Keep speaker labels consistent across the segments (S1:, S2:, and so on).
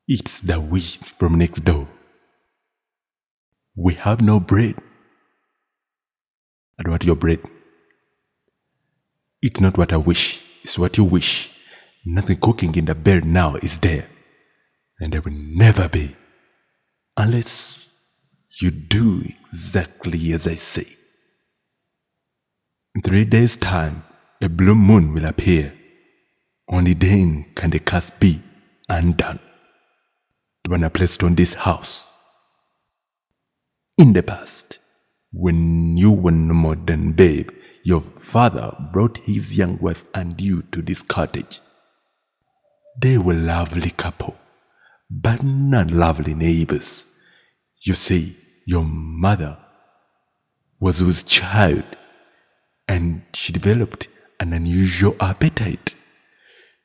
S1: It's the wish from next door. We have no bread. I don't want your bread. It's not what I wish, it's what you wish. Nothing cooking in the bed now is there. And there will never be. Unless you do exactly as I say. In 3 days' time, a blue moon will appear. Only then can the curse be undone. The one I placed on this house. In the past, when you were no more than babe, your father brought his young wife and you to this cottage. They were a lovely couple, but not lovely neighbors. You see, your mother was with child, and she developed an unusual appetite.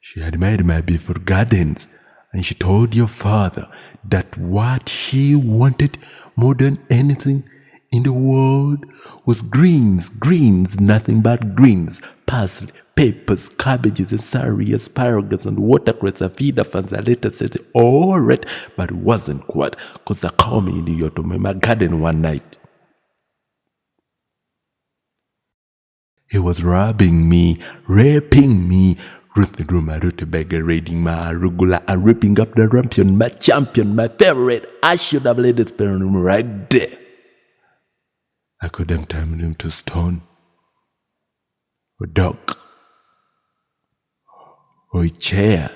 S1: She admired my beautiful gardens, and she told your father that what she wanted more than anything in the world was greens, nothing but greens, parsley, peppers, cabbages, and celery, asparagus, and watercress, and feeder fans, and lettuce, all right, but it wasn't quite, because I called me to my garden one night. He was robbing me, raping me, through my rutabaga, raiding my arugula, and ripping up the rampion, my champion, my favorite. I should have laid it spare room right there. I could have turned him to stone, or dog, or a chair.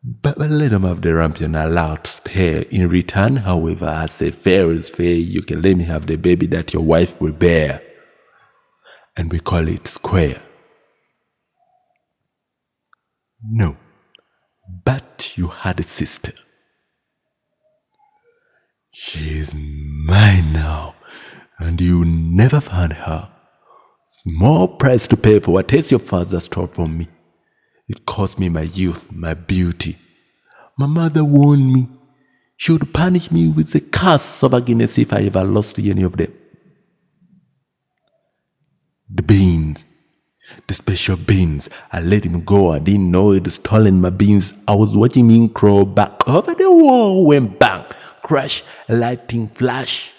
S1: But I let him have the rampion allowed to spare. In return, however, I said, fair is fair, you can let me have the baby that your wife will bear. And we call it square. No, but you had a sister. She is mine now, and you never found her. Small price to pay for what is your father stole from me. It cost me my youth, my beauty. My mother warned me. She would punish me with the curse of Guinness if I ever lost any of them. The beans, the special beans, I let him go. I didn't know he'd stolen my beans. I was watching him crawl back over the wall when bang, crash, lightning flash.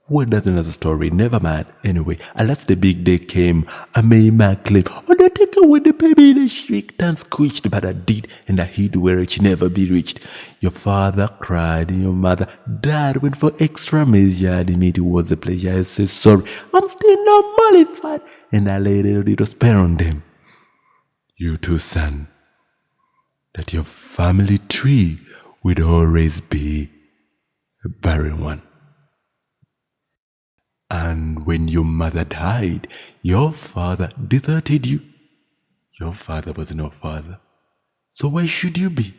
S1: Well, that's another story. Never mind. Anyway, alas, the big day came. I made my claim. Oh, don't take away the baby. The shrieked and squeaked, but I did, and I hid where it should never be reached. Your father cried, and your mother died. Went for extra measure. I admit it was a pleasure. I said sorry. I'm still not mollified, and I laid a little spell on them. You too, son, that your family tree would always be a barren one. And when your mother died, your father deserted you. Your father was no father. So why should you be?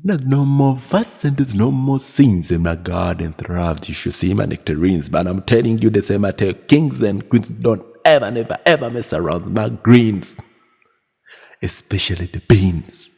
S1: No more fuss and there's no more sins in my garden thrives. You should see my nectarines, but I'm telling you the same. I tell kings and queens, don't ever, never, ever mess around with my greens. Especially the beans.